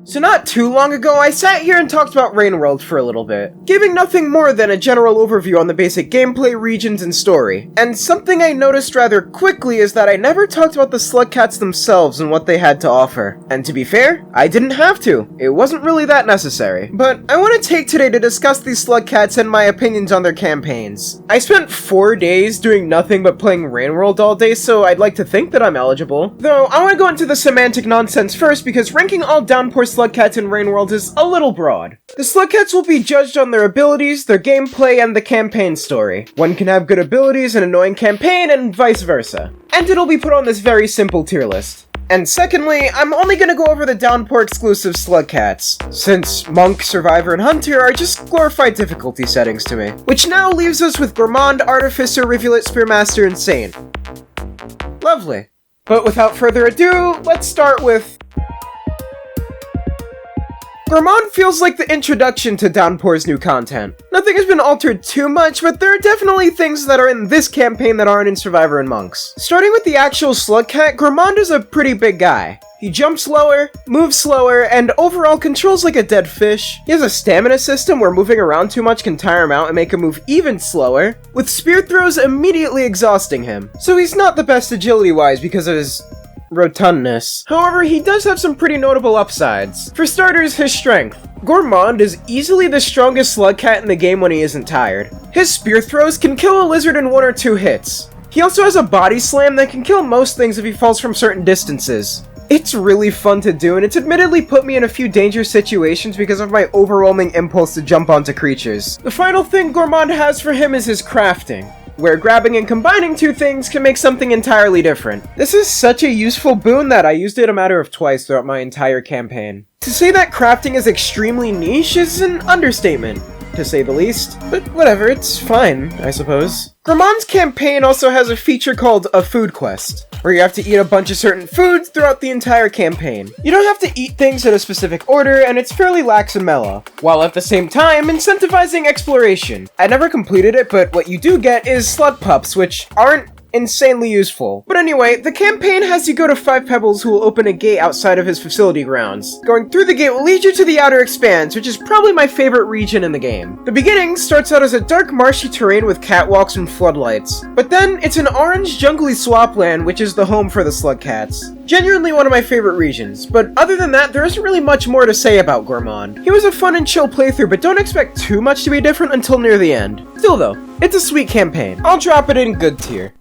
So not too long ago, I sat here and talked about Rainworld for a little bit, giving nothing more than a general overview on the basic gameplay, regions, and story. And something I noticed rather quickly is that I never talked about the Slugcats themselves and what they had to offer. And to be fair, I didn't have to. It wasn't really that necessary. But I want to take today to discuss these Slugcats and my opinions on their campaigns. I spent 4 days doing nothing but playing Rainworld all day, so I'd like to think that I'm eligible. Though, I want to go into the semantic nonsense first because ranking all Downpour Slugcats in Rainworld is a little broad. The Slugcats will be judged on their abilities, their gameplay, and the campaign story. One can have good abilities and annoying campaign, and vice versa. And it'll be put on this very simple tier list. And secondly, I'm only gonna go over the Downpour exclusive Slugcats, since Monk, Survivor, and Hunter are just glorified difficulty settings to me. Which now leaves us with Gourmand, Artificer, Rivulet, Spearmaster, and Saint. Lovely. But without further ado, let's start with... Gourmand feels like the introduction to Downpour's new content. Nothing has been altered too much, but there are definitely things that are in this campaign that aren't in Survivor and Monks. Starting with the actual Slugcat, Gourmand is a pretty big guy. He jumps slower, moves slower, and overall controls like a dead fish. He has a stamina system where moving around too much can tire him out and make him move even slower, with spear throws immediately exhausting him. So he's not the best agility-wise because of his rotundness. However, he does have some pretty notable upsides. For starters, his strength. Gourmand is easily the strongest Slugcat in the game when he isn't tired. His spear throws can kill a lizard in 1 or 2 hits. He also has a body slam that can kill most things if he falls from certain distances. It's really fun to do, and it's admittedly put me in a few dangerous situations because of my overwhelming impulse to jump onto creatures. The final thing Gourmand has for him is his crafting, where grabbing and combining 2 things can make something entirely different. This is such a useful boon that I used it a matter of twice throughout my entire campaign. To say that crafting is extremely niche is an understatement, to say the least. But whatever, it's fine, I suppose. Gourmand's campaign also has a feature called a food quest, where you have to eat a bunch of certain foods throughout the entire campaign. You don't have to eat things in a specific order, and it's fairly lax and mellow, while at the same time incentivizing exploration. I never completed it, but what you do get is slug pups, which aren't insanely useful. But anyway, the campaign has you go to 5 pebbles who will open a gate outside of his facility grounds. Going through the gate will lead you to the Outer Expanse, which is probably my favorite region in the game. The beginning starts out as a dark marshy terrain with catwalks and floodlights, but then it's an orange jungly swampland, which is the home for the Slugcats. Genuinely one of my favorite regions, but other than that, there isn't really much more to say about Gourmand. He was a fun and chill playthrough, but don't expect too much to be different until near the end. Still though, it's a sweet campaign. I'll drop it in good tier.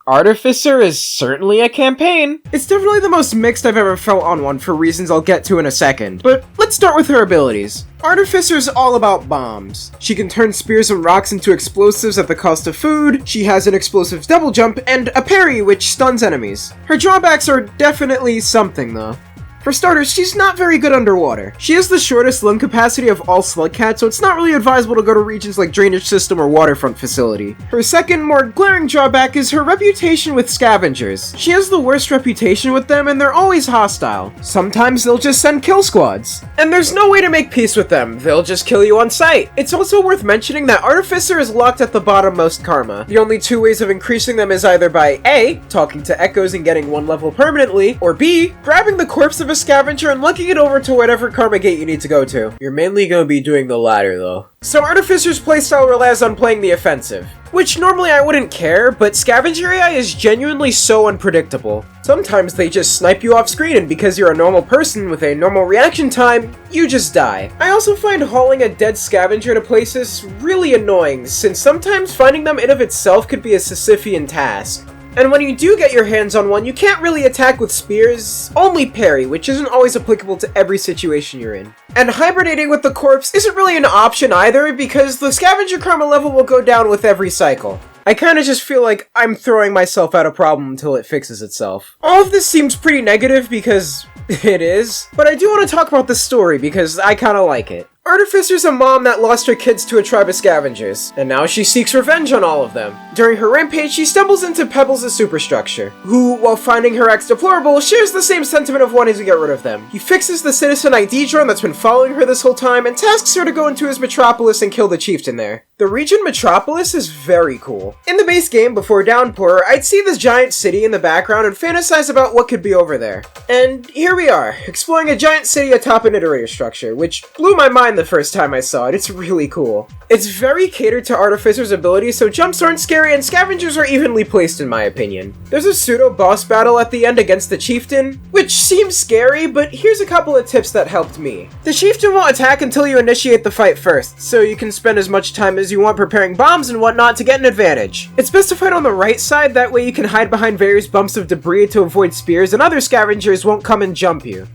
Artificer is certainly a campaign. It's definitely the most mixed I've ever felt on one for reasons I'll get to in a second. But let's start with her abilities. Artificer's all about bombs. She can turn spears and rocks into explosives at the cost of food, she has an explosive double jump, and a parry which stuns enemies. Her drawbacks are definitely something though. For starters, she's not very good underwater. She has the shortest lung capacity of all Slugcats, so it's not really advisable to go to regions like Drainage System or Waterfront Facility. Her second, more glaring drawback is her reputation with scavengers. She has the worst reputation with them, and they're always hostile. Sometimes they'll just send kill squads. And there's no way to make peace with them, they'll just kill you on sight. It's also worth mentioning that Artificer is locked at the bottommost karma. The only 2 ways of increasing them is either by A, talking to echoes and getting 1 level permanently, or B, grabbing the corpse of a scavenger and looking it over to whatever karma gate you need to go to. You're mainly gonna be doing the latter though. So Artificer's playstyle relies on playing the offensive, which normally I wouldn't care, but Scavenger AI is genuinely so unpredictable. Sometimes they just snipe you off screen, and because you're a normal person with a normal reaction time, you just die. I also find hauling a dead scavenger to places really annoying, since sometimes finding them in of itself could be a Sisyphean task. And when you do get your hands on one, you can't really attack with spears, only parry, which isn't always applicable to every situation you're in. And hibernating with the corpse isn't really an option either, because the scavenger karma level will go down with every cycle. I kinda just feel like I'm throwing myself at a problem until it fixes itself. All of this seems pretty negative because it is, but I do want to talk about the story because I kinda like it. Artificer's a mom that lost her kids to a tribe of scavengers, and now she seeks revenge on all of them. During her rampage, she stumbles into Pebbles' superstructure, who, while finding her ex deplorable, shares the same sentiment of wanting to get rid of them. He fixes the citizen ID drone that's been following her this whole time, and tasks her to go into his metropolis and kill the chieftain there. The region Metropolis is very cool. In the base game before Downpour, I'd see this giant city in the background and fantasize about what could be over there. And here we are, exploring a giant city atop an iterator structure, which blew my mind the first time I saw it. It's really cool. It's very catered to Artificer's abilities, so jumps aren't scary and scavengers are evenly placed in my opinion. There's a pseudo-boss battle at the end against the chieftain, which seems scary, but here's a couple of tips that helped me. The chieftain won't attack until you initiate the fight first, so you can spend as much time as you want preparing bombs and whatnot to get an advantage. It's best to fight on the right side, that way you can hide behind various bumps of debris to avoid spears and other scavengers won't come and jump you.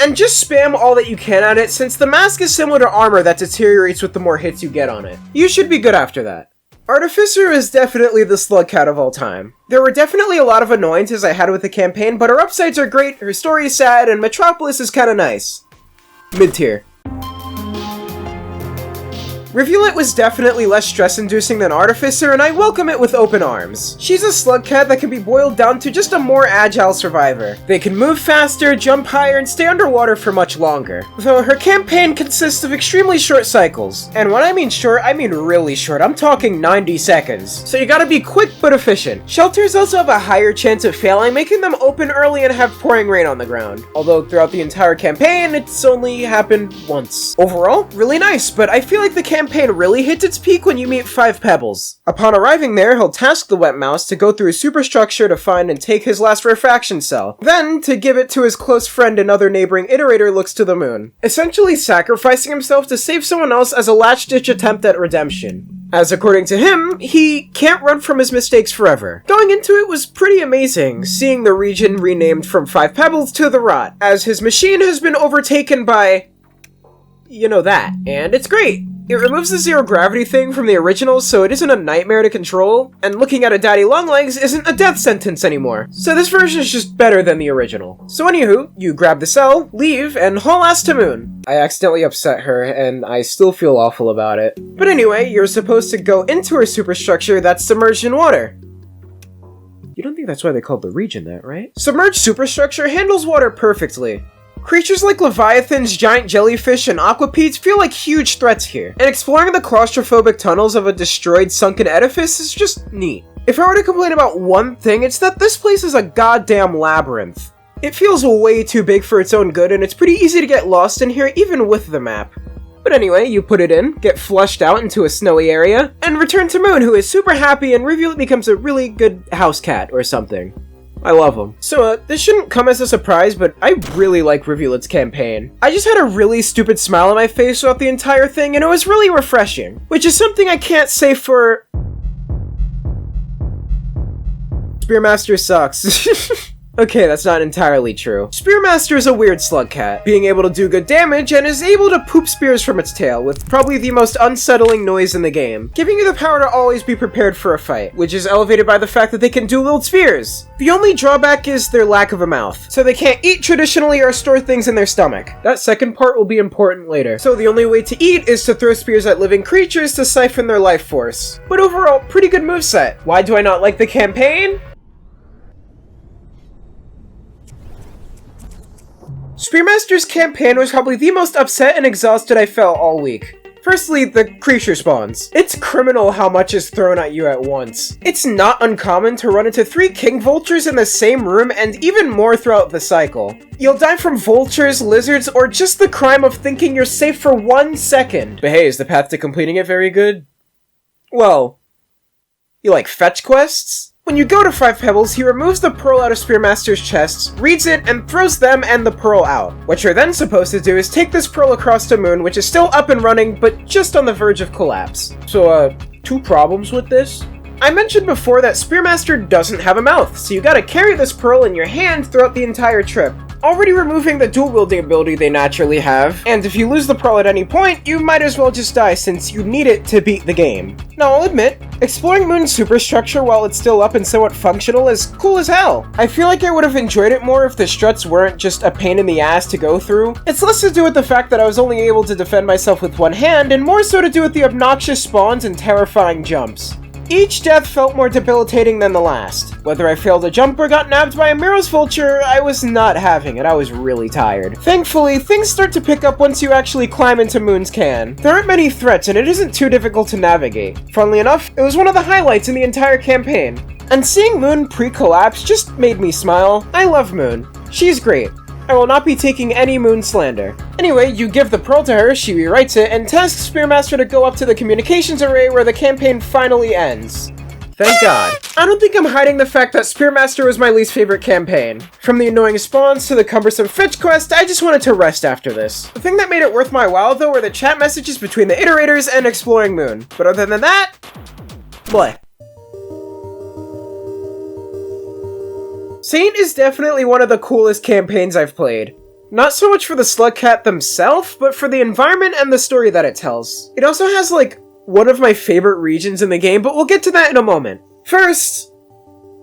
And just spam all that you can at it, since the mask is similar to armor that deteriorates with the more hits you get on it. You should be good after that. Artificer is definitely the slugcat of all time. There were definitely a lot of annoyances I had with the campaign, but her upsides are great, her story is sad, and Metropolis is kinda nice. Mid-tier. Rivulet was definitely less stress-inducing than Artificer, and I welcome it with open arms. She's a slugcat that can be boiled down to just a more agile survivor. They can move faster, jump higher, and stay underwater for much longer. Though her campaign consists of extremely short cycles. And when I mean short, I mean really short. I'm talking 90 seconds. So you gotta be quick but efficient. Shelters also have a higher chance of failing, making them open early and have pouring rain on the ground. Although throughout the entire campaign, it's only happened once. Overall, really nice, but I feel like the campaign really hits its peak when you meet 5 Pebbles. Upon arriving there, he'll task the wet mouse to go through a superstructure to find and take his last refraction cell, then to give it to his close friend and other neighboring iterator Looks to the Moon, essentially sacrificing himself to save someone else as a last-ditch attempt at redemption. As according to him, he can't run from his mistakes forever. Going into it was pretty amazing, seeing the region renamed from 5 Pebbles to the Rot, as his machine has been overtaken by... you know that, and it's great. It removes the zero gravity thing from the original, so it isn't a nightmare to control, and looking at a daddy longlegs isn't a death sentence anymore. So this version is just better than the original. So anywho, you grab the cell, leave, and haul ass to Moon. I accidentally upset her, and I still feel awful about it. But anyway, you're supposed to go into her superstructure that's submerged in water. You don't think that's why they called the region that, right? Submerged superstructure handles water perfectly. Creatures like leviathans, giant jellyfish, and aquapedes feel like huge threats here, and exploring the claustrophobic tunnels of a destroyed sunken edifice is just neat. If I were to complain about one thing, it's that this place is a goddamn labyrinth. It feels way too big for its own good, and it's pretty easy to get lost in here even with the map. But anyway, you put it in, get flushed out into a snowy area, and return to Moon, who is super happy, and Rivulet becomes a really good house cat or something. I love them. So, this shouldn't come as a surprise, but I really like Rivulet's campaign. I just had a really stupid smile on my face throughout the entire thing, and it was really refreshing. Which is something I can't say for... Spearmaster sucks. Okay, that's not entirely true. Spearmaster is a weird slugcat, being able to do good damage and is able to poop spears from its tail with probably the most unsettling noise in the game, giving you the power to always be prepared for a fight, which is elevated by the fact that they can dual-wield spears. The only drawback is their lack of a mouth, so they can't eat traditionally or store things in their stomach. That second part will be important later. So the only way to eat is to throw spears at living creatures to siphon their life force. But overall, pretty good moveset. Why do I not like the campaign? Spearmaster's campaign was probably the most upset and exhausted I felt all week. Firstly, the creature spawns. It's criminal how much is thrown at you at once. It's not uncommon to run into 3 king vultures in the same room and even more throughout the cycle. You'll die from vultures, lizards, or just the crime of thinking you're safe for 1 second. But hey, is the path to completing it very good? Well, you like fetch quests? When you go to 5 Pebbles, he removes the pearl out of Spearmaster's chests, reads it, and throws them and the pearl out. What you're then supposed to do is take this pearl across to Moon, which is still up and running, but just on the verge of collapse. So, 2 problems with this? I mentioned before that Spearmaster doesn't have a mouth, so you gotta carry this pearl in your hand throughout the entire trip, already removing the dual-wielding ability they naturally have, and if you lose the pearl at any point, you might as well just die since you need it to beat the game. Now, I'll admit, exploring Moon's superstructure while it's still up and somewhat functional is cool as hell. I feel like I would have enjoyed it more if the struts weren't just a pain in the ass to go through. It's less to do with the fact that I was only able to defend myself with one hand, and more so to do with the obnoxious spawns and terrifying jumps. Each death felt more debilitating than the last. Whether I failed a jump or got nabbed by a Miros vulture, I was not having it. I was really tired. Thankfully, things start to pick up once you actually climb into Moon's Can. There aren't many threats and it isn't too difficult to navigate. Funnily enough, it was one of the highlights in the entire campaign. And seeing Moon pre-collapse just made me smile. I love Moon. She's great. I will not be taking any Moon slander. Anyway, you give the pearl to her, she rewrites it, and tasks Spearmaster to go up to the communications array where the campaign finally ends. Thank God. I don't think I'm hiding the fact that Spearmaster was my least favorite campaign. From the annoying spawns to the cumbersome fetch quest, I just wanted to rest after this. The thing that made it worth my while though were the chat messages between the iterators and exploring Moon. But other than that, bleh. Saint is definitely one of the coolest campaigns I've played. Not so much for the slugcat themselves, but for the environment and the story that it tells. It also has, like, one of my favorite regions in the game, but we'll get to that in a moment. First,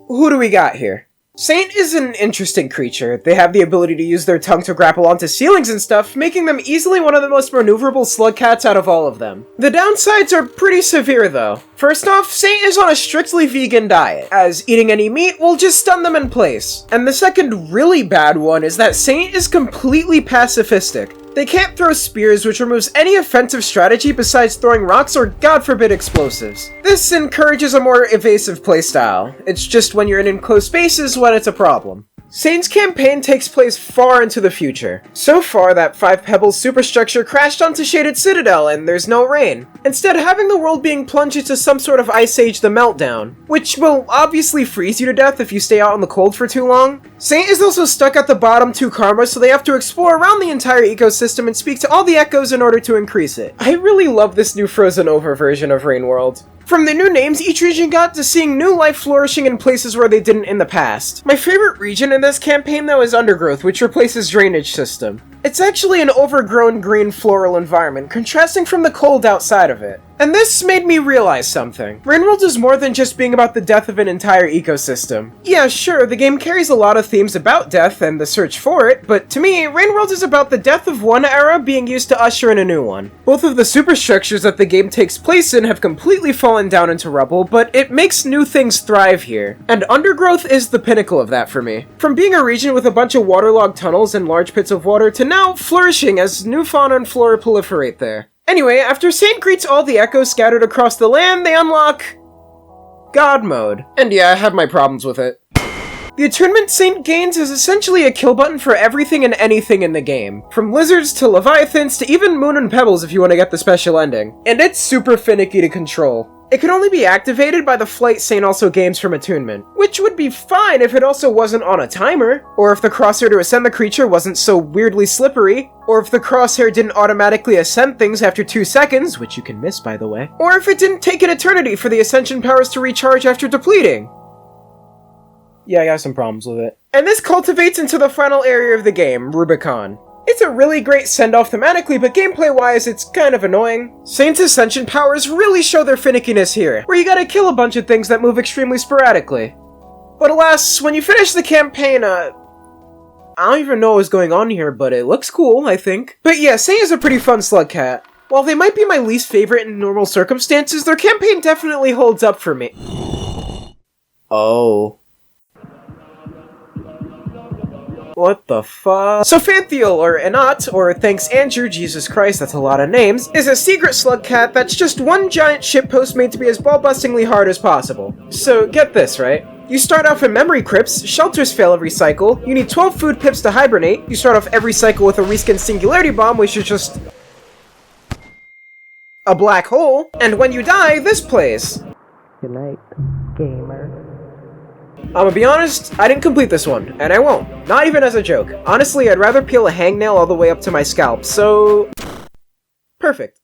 who do we got here? Saint is an interesting creature. They have the ability to use their tongue to grapple onto ceilings and stuff, making them easily one of the most maneuverable slugcats out of all of them. The downsides are pretty severe though. First off, Saint is on a strictly vegan diet, as eating any meat will just stun them in place. And the second really bad one is that Saint is completely pacifistic. They can't throw spears, which removes any offensive strategy besides throwing rocks or, God forbid, explosives. This encourages a more evasive playstyle. It's just when you're in enclosed spaces when it's a problem. Saint's campaign takes place far into the future. So far, that 5 Pebbles superstructure crashed onto Shaded Citadel and there's no rain. Instead, having the world being plunged into some sort of Ice Age the Meltdown, which will obviously freeze you to death if you stay out in the cold for too long. Saint is also stuck at the bottom 2 karma, so they have to explore around the entire ecosystem and speak to all the echoes in order to increase it. I really love this new Frozen Over version of Rain World. From the new names each region got to seeing new life flourishing in places where they didn't in the past. My favorite region in this campaign though is Undergrowth, which replaces Drainage System. It's actually an overgrown green floral environment, contrasting from the cold outside of it. And this made me realize something. Rainworld is more than just being about the death of an entire ecosystem. Yeah, sure, the game carries a lot of themes about death and the search for it, but to me, Rainworld is about the death of one era being used to usher in a new one. Both of the superstructures that the game takes place in have completely fallen down into rubble, but it makes new things thrive here. And Undergrowth is the pinnacle of that for me. From being a region with a bunch of waterlogged tunnels and large pits of water to now flourishing as new fauna and flora proliferate there. Anyway, after Saint greets all the echoes scattered across the land, they unlock God mode. And yeah, I have my problems with it. The attunement Saint gains is essentially a kill button for everything and anything in the game. From lizards to leviathans to even Moon and Pebbles if you want to get the special ending. And it's super finicky to control. It can only be activated by the flight Saint also gains from attunement, which would be fine if it also wasn't on a timer, or if the crosshair to ascend the creature wasn't so weirdly slippery, or if the crosshair didn't automatically ascend things after 2 seconds, which you can miss by the way, or if it didn't take an eternity for the ascension powers to recharge after depleting. Yeah, I got some problems with it. And this cultivates into the final area of the game, Rubicon. It's a really great send-off thematically, but gameplay-wise, it's kind of annoying. Saint's Ascension powers really show their finickiness here, where you gotta kill a bunch of things that move extremely sporadically. But alas, when you finish the campaign, I don't even know what's going on here, but it looks cool, I think. But yeah, Saint is a pretty fun slugcat. While they might be my least favorite in normal circumstances, their campaign definitely holds up for me. Oh. What the fuck? So Fanthiel, or Anat, or Thanks Andrew, Jesus Christ, that's a lot of names, is a secret slugcat that's just one giant shitpost made to be as ball-bustingly hard as possible. So get this, right? You start off in memory crypts, shelters fail every cycle, you need 12 food pips to hibernate, you start off every cycle with a reskin singularity bomb, which is just a black hole, and when you die, this plays. Good night, gamer. I'm gonna be honest, I didn't complete this one, and I won't. Not even as a joke. Honestly, I'd rather peel a hangnail all the way up to my scalp, so... perfect.